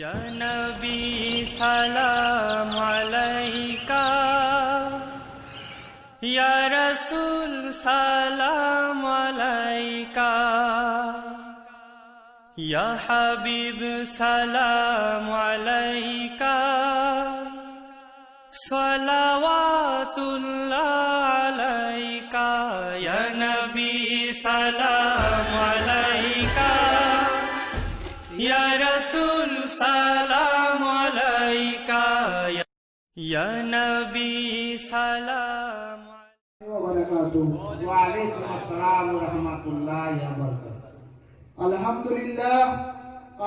Ya Nabi salam alaika, Ya Rasul salam alaika, Ya Habib salam alaika, Salawatullah alaika, Ya Nabi salam alaika, Ya Rasul salam alaika, Ya Nabi salam wabarakatuh. Waalaikumsalam warahmatullahi wabarakatuh.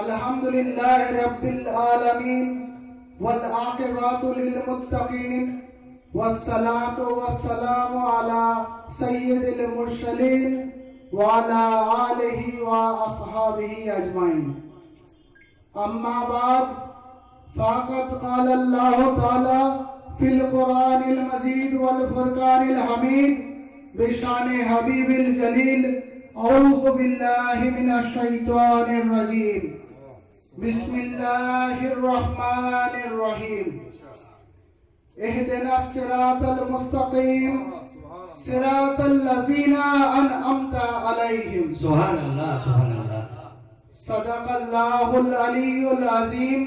Alhamdulillah rabbil alamin wal aqibatu lil muttaqin wassalatu wassalamu ala sayyidil mursalin wa ala alihi wa ashabihi ajmain. Amma ba'd, faqad qala Allah ta'ala fil Qur'anil Majid wal Furqanil Hamid bi shani Habibil Jalil. A'udhu billahi minash shaitanir rajim. Bismillahir Rahmanir Rahim. Ihdinas siratal mustaqim, siratal ladzina an'amta alaihim. Subhanallah, subhanallah. Sadaqallahul aliyyul azim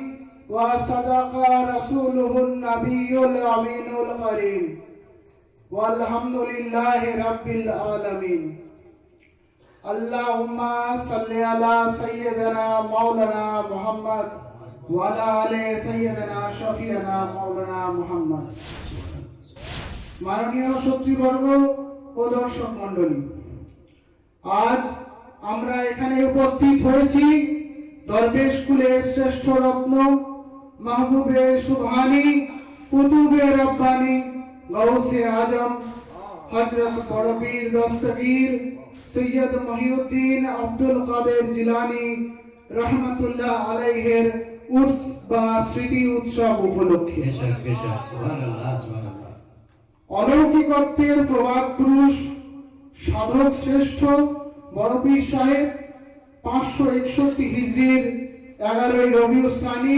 wa sadaqa rasuluhun nabiyyul aminul karim. Walhamdulillahi rabbil alamin. Allahumma salli ala sayyidina maulana Muhammad wa ala ali sayyidina shafi'ina maulana Muhammad. মাননীয় সচিববর্গ ও দর্শক মণ্ডলী, আজ আমরা এখানে উপস্থিত হয়েছি দরবেশ কুলের শ্রেষ্ঠ রত্ন, মাহবুবে সুবহানি, কুতুবে রব্বানি, গাউসে আজম হযরত বড় পীর দস্তগীর সৈয়দ মহিউদ্দিন আব্দুল কাদের জিলানী রহমাতুল্লাহ আলাইহির উর্স বা স্মৃতি উৎসব উপলক্ষে সুবহানাল্লাহ, সুবহানাল্লাহ। অলৌকিকত্বের প্রবাদ পুরুষ, সাধক শ্রেষ্ঠ বড় পীর সাহেব 561 হিজরির 11ই রবিউল সানি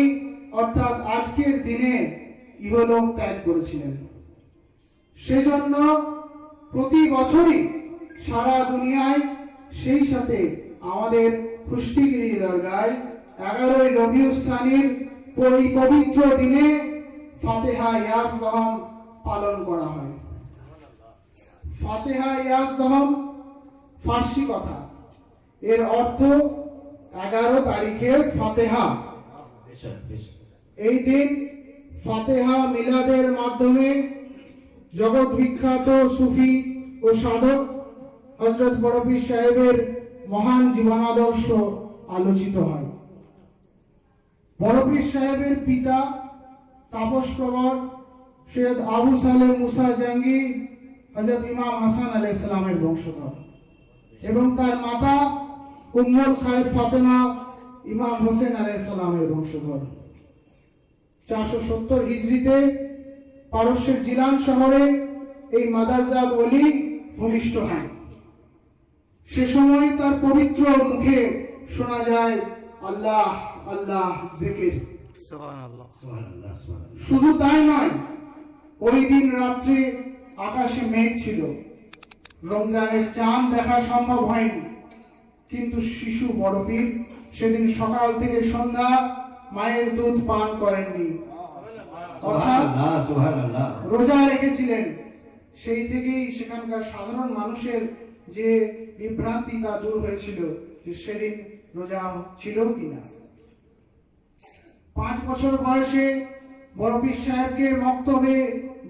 অর্থাৎ আজকের দিনে ইহলোক ত্যাগ করেছিলেন। সেজন্য প্রতি বছরই সারা দুনিয়ায়, সেই সাথে আমাদের কুষ্টিগিরি দরগায় 11ই রবিউল সানির এই পবিত্র দিনে ফাতেহা ইয়াজদহম পালন করা হয়। ফাতেহা ইয়াজদহম ফার্সি কথা, এর অর্থ 11 তারিখের ফাতেহা। এই দিন ফাতেহা মিলাদের মাধ্যমে জগৎ বিখ্যাত সুফি ও সাধক হযরত বড় পীর সাহেবের মহান জীবনাদর্শ আলোচিত হয়। বড় পীর সাহেবের পিতা তাপস প্রবর সৈয়দ আবু সালেহ মুসা জাঙ্গি হযরত ইমাম হাসান আলাইহিস সালামের বংশধর এবং তার মাতা উম্মুল খায়র ফাতেমা ইমাম হোসেন আলাইহিস সালামের বংশধর। 470 হিজরিতে পারস্যের জিলান শহরে এই মাদারজাদ ওলি ভূমিষ্ঠ হন। সে সময় তার পবিত্র মুখে শোনা যায় আল্লাহ আল্লাহ জিকির। Subhanallah. সুবহানাল্লাহ, সুবহানাল্লাহ। শুধু তাই নয়, ওই দিন রাত্রে আকাশে মেঘ ছিল, রমজানের চাঁদ দেখা সম্ভব হয়নি, কিন্তু শিশু বড় পীর সেদিন সকাল থেকে সন্ধ্যা মায়ের দুধ পান করেননি, অর্থাৎ সুবহানাল্লাহ, সুবহানাল্লাহ। রোজা রেখেছিলেন। সেই থেকেই সেখানকার সাধারণ মানুষের যে বিভ্রান্তি তা দূর হয়েছিল যে সেদিন রোজা ছিল কিনা। 5 বছর বয়সে বড় পীর সাহেবকে মক্তবে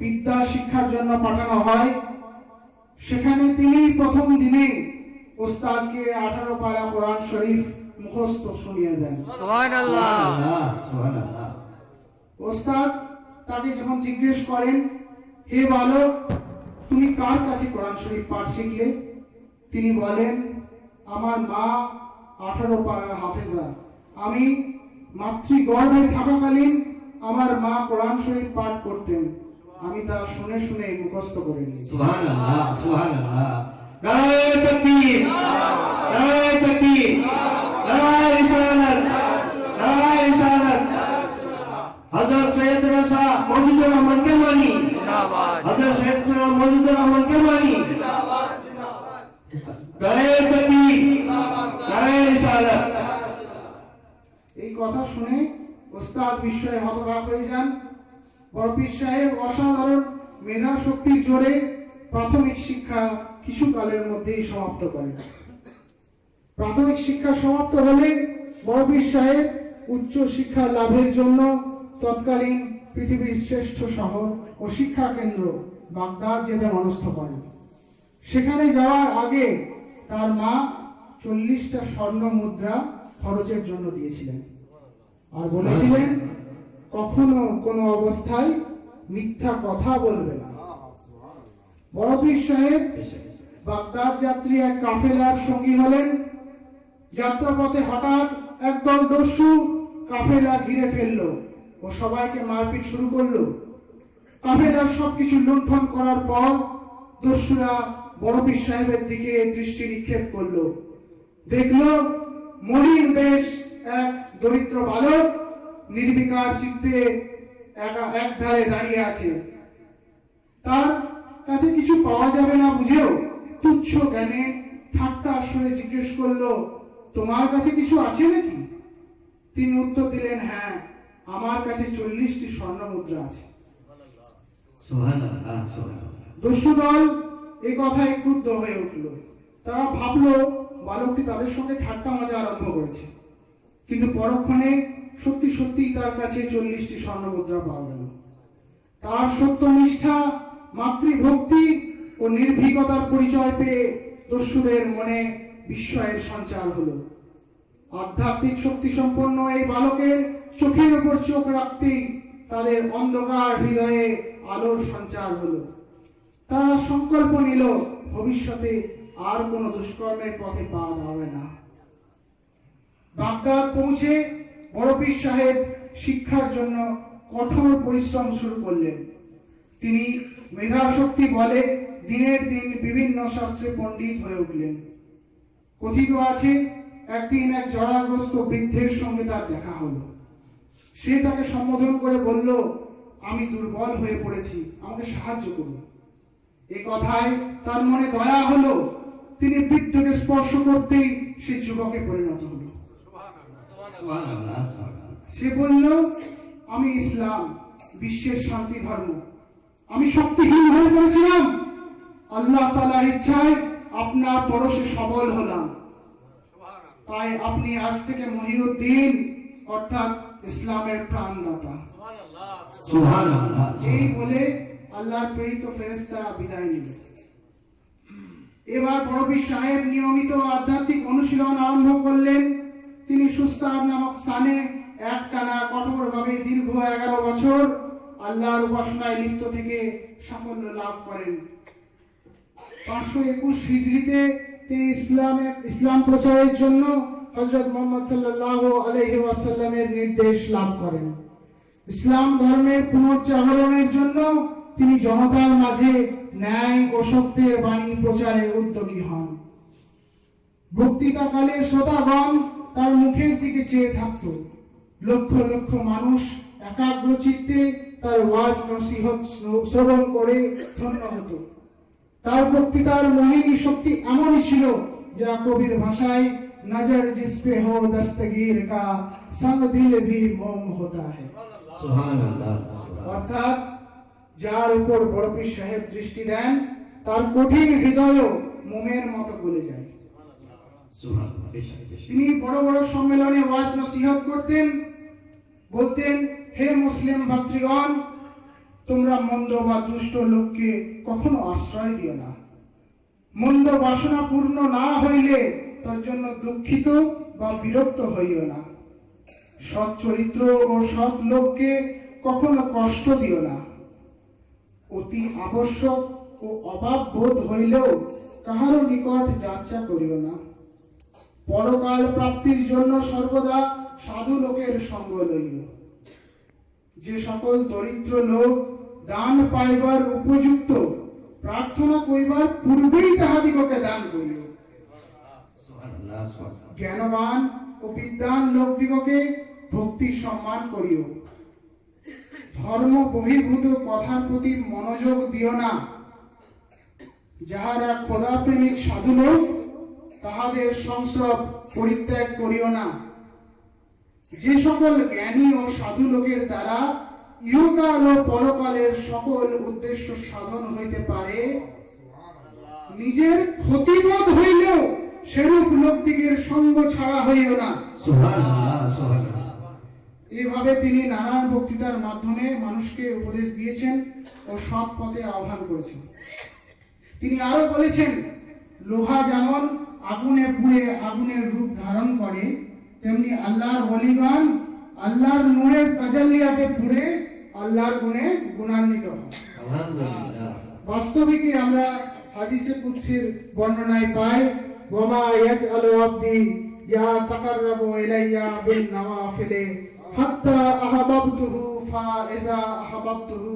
বিদ্যা শিক্ষার জন্য পাঠানো হয়। সেখানে তিনি প্রথম দিনে ওস্তাদকে 18 পারা কোরআন শরীফ মুখস্থ শুনিয়ে দেন। Subhanallah. সুবহানাল্লাহ, সুবহানাল্লাহ। ওস্তাদ তাকে যখন জিজ্ঞেস করেন, হে বালক, তুমি কার কাছে কোরআন শরীফ পাঠ শিখলে? তিনি বলেন, আমার মা 18 পারার হাফেজা। আমি মাতৃগর্ভে থাকাকালীন আমার মা কোরআন শরীফ পাঠ করতেন, আমি তা শুনে শুনে মুখস্থ করে নিয়েছি। সুবহানাল্লাহ, সুবহানাল্লাহ। নারায়ে তাকবীর, নারায়ে তাকবীর, নারায়ে রিসালাত, নারায়ে রিসালাত। हजरत सैयदना शाह मौजूदुर रहमान किरमानी, जिंदाबाद हजरत सैयदना मौजूदुर रहमान किरमानी, नारे तकबीर, नारे रिसालत। এই কথা শুনে ওস্তাদ বিস্ময়ে হতবাক হয়ে যান। বড় পীর সাহেব অসাধারণ মেধা শক্তির জোরে প্রাথমিক শিক্ষা কিছু কালের মধ্যেই সমাপ্ত করেন। প্রাথমিক শিক্ষা সমাপ্ত হলে বড় পীর সাহেব উচ্চ শিক্ষা লাভের জন্য তৎকালীন পৃথিবীর শ্রেষ্ঠ শহর ও শিক্ষা কেন্দ্র বাগদাদ যেতে মনস্থ করেন। সেখানে যাওয়ার আগে তার মা 40টা স্বর্ণ মুদ্রা খরচের জন্য দিয়েছিলেন আর বলেছিলেন কখনো কোনো অবস্থায় মিথ্যা কথা বলবে না। বড় পীর সাহেব বাগদাদ যাত্রী এক কাফেলার সঙ্গী হলেন। যাত্রাপথে হঠাৎ একদল দস্যু কাফেলা ঘিরে ফেললো ও সবাইকে মারপিট শুরু করলো। কাফেলার সবকিছু লুণ্ঠন করার পর দস্যুরা বড় পীর সাহেবের দিকে দৃষ্টি নিক্ষেপ করলো। দেখলো মলিন বেশ এক দরিদ্র বালক নির্বিকার চিত্তে এক ধারে দাঁড়িয়ে আছে। তার কাছে কিছু পাওয়া যাবে না বুঝেও তুচ্ছ জ্ঞানে ঠাট্টা সুরে জিজ্ঞেস করলো, তোমার কাছে কিছু আছে নাকি? তিনি উত্তর দিলেন, হ্যাঁ, আমার কাছে 40টি স্বর্ণ মুদ্রা আছে। সুবহানাল্লাহ, সুবহানাল্লাহ। দস্যু দল এই কথায় ক্রুদ্ধ হয়ে উঠল। তারা ভাবলো বালকটি তাদের সঙ্গে ঠাট্টা মজা আরম্ভ করেছে, কিন্তু পরক্ষণে সত্যি সত্যি তার কাছে 40টি স্বর্ণ মুদ্রা পাওয়া গেল। তার সত্যনিষ্ঠা, মাতৃভক্তি ও নির্ভীকতার পরিচয় পেয়ে দস্যুদের মনে বিস্ময়ের সঞ্চার হলো। আধ্যাত্মিক শক্তি সম্পন্ন এই বালকের চোখের উপর চোখ রাখতেই তাদের অন্ধকার হৃদয়ে আলোর সঞ্চার হলো। তারা সংকল্প নিল ভবিষ্যতে আর কোনো দুষ্কর্মের পথে পা দাঁড়াবে না। বাগদাদ পৌঁছে বড় পীর সাহেব শিক্ষার জন্য কঠোর পরিশ্রম শুরু করলেন। তিনি মেধাশক্তি বলে দিনের দিন বিভিন্ন শাস্ত্রে পণ্ডিত হয়ে উঠলেন। কথিত আছে একদিন এক জরাগ্রস্ত বৃদ্ধের সঙ্গে তার দেখা হলো। সে তাকে সম্বোধন করে বলল, আমি দুর্বল হয়ে পড়েছি, আমাকে সাহায্য করুন। এ কথায় তার মনে দয়া হলো। তিনি বৃদ্ধকে স্পর্শ করতেই সে যুবকে পরিণত হলো। সুবহানাল্লাহ, সুবহানাল্লাহ। সে বলল, আমি ইসলাম, বিশ্বের শান্তি ধর্ম। আমি শক্তিহীন হয়ে পড়েছিলাম, আল্লাহ তাআলার ইচ্ছায় আপনার পরশে সবল হলাম। তাই আপনি আজ থেকে মহিউদ্দিন অর্থাৎ ইসলামের প্রাণদাতা। সুবহানাল্লাহ। এই বলে আল্লাহর প্রেরিত ফেরেশতা বিদায় নিল। এবার বড় পীর সাহেব নিয়মিত আধ্যাত্মিক অনুশীলন আরম্ভ করলেন। তিনি সুস্তাদ নামক স্থানে একটানা কঠোরভাবে দীর্ঘ 11 বছর আল্লাহর উপাসনায় লিপ্ত থেকে সাফল্য লাভ করেন। 521 হিজরিতে তিনি ইসলাম প্রচারের জন্য হযরত মুহাম্মদ সাল্লাল্লাহু আলাইহি ওয়াসাল্লামের নির্দেশ লাভ করেন। ইসলাম ধর্মের পুনর্জাগরণের জন্য তিনি জনতার মাঝে ন্যায় ও সত্যের বাণী প্রচারে উদ্যোগী হন। বক্তৃতাকালে শ্রোতাগণ তার মুখের দিকে চেয়ে থাকত। লক্ষ লক্ষ মানুষ একাগ্র চিত্তে তার ওয়াজ নসিহত শ্রবণ করে ধন্য হতো। তার বক্তৃতার মোহিনী শক্তি এমনই ছিল যা কবির ভাষায় নজর জিস পে হো দস্তগীর কা সঙ্গ দিল ভি মোম হোতা হ্যায়। সুবহানাল্লাহ। অর্থাৎ যার উপর বড় পীর সাহেব দৃষ্টি দেন তার কঠিন হৃদয়ও মোমের মতো গলে যায়। সুবহানাল্লাহ। তিনি বড় বড় সম্মেলনে ওয়াজ নসিহত করতেন, বলতেন, হে মুসলিম ভাতৃগণ, তোমরা মন্দ বা দুষ্ট লোককে কখনো আশ্রয় দিও না। মন্দ বাসনা পূর্ণ না হইলে তার জন্য দুঃখিত বা বিরক্ত হইও না। সৎ চরিত্র ও সৎ লোককে কখনো কষ্ট দিও না। অতি আবশ্যক ও অভাব বোধ হইলেও কাহারও নিকট যাচ্ছা করিও না। পরকাল প্রাপ্তির জন্য সর্বদা সাধু লোকের সঙ্গ লইও। যে সকল দরিদ্র লোক দান পাইবার উপযুক্ত, প্রার্থনা করিবার পূর্বেই তাহাদিগকে দান করিও। সুবহানাল্লাহ, সুবহানাল্লাহ। জ্ঞানবান ও বিদ্বান লোকদিগকে ভক্তি সম্মান করিও। ধর্ম বহির্ভূত কথার প্রতি মনোযোগ দিও না। যাহারা খোদা প্রেমিক সাধু লোক, তাহাদের সংস্রব পরিত্যাগ করিও না। যে সকল জ্ঞানী ও সাধু লোকের দ্বারা ইহকাল ও পরকালের সকল উদ্দেশ্য সাধন হইতে পারে, নিজের ক্ষতিবোধ হইলেও সেরূপ লোকদিগের সঙ্গ ছাড়া হইও না। সুবহানাল্লাহ সুবহানাল্লাহ এইভাবে তিনি নানান বক্তৃতার মাধ্যমে মানুষকে উপদেশ দিয়েছেন ও সৎ পথে আহ্বান করেছেন। তিনি আরো বলেছেন, লোহা যেমন আগুনে পুড়ে আগুনের রূপ ধারণ করে, তেমনি আল্লাহর ওলিগণ আল্লাহর নূরের তাজাল্লিয়াতে পুড়ে আল্লাহর গুণে গুণান্বিত হয়। আলহামদুলিল্লাহ বাস্তবিকই আমরা হাদিসে কুদসির বর্ণনায় পাই, ওমা ইয়াজআলু আবদি ইয়া তাকাররাবু ইলাইয়া বিন নওয়াফিলি হাত্তা আহাবাবতুহু ফা ইজা আহাবাবতুহু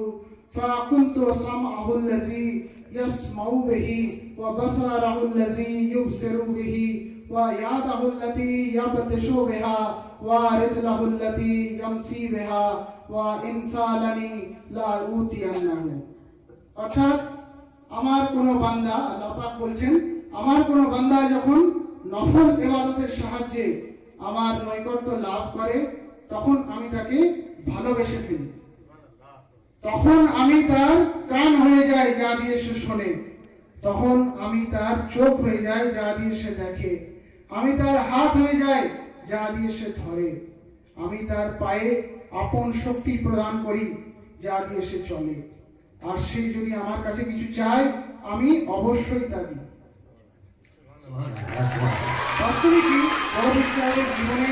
ফা কুনতু সামআহু আল্লাযী ইয়াসমাউ বিহি ওয়া বাসারাহু আল্লাযী ইউবসিরু বিহি ওয়া ইয়াদাহু আল্লাতী ইয়াবতিশু বিহা ওয়া রিজলাহু আল্লাতী ইয়ামসি বিহা ওয়া ইনসালানি লা উতিয়ান্নাহু। অর্থাৎ আমার কোন বান্দা, আল্লাহ পাক বলছেন, আমার কোন বান্দা যখন নফল ইবাদতের সাহায্যে আমার নৈকট্য লাভ করে, তখন আমি তাকে ভালোবেসে ফেলি। তখন আমি তার কান হয়ে যাই, যা দিয়ে সে শোনে। তখন আমি তার চোখ হয়ে যাই, যা দিয়ে সে দেখে। আমি তার হাত হয়ে যাই, যা দিয়ে সে ধরে। আমি তার পায়ে আপন শক্তি প্রদান করি, যা দিয়ে সে চলে। আর সে যদি আমার কাছে কিছু চায়, আমি অবশ্যই তা দিই। সুবহানাল্লাহ সুবহানাল্লাহ বাস্তবিকই বড় সাহেবের জীবনে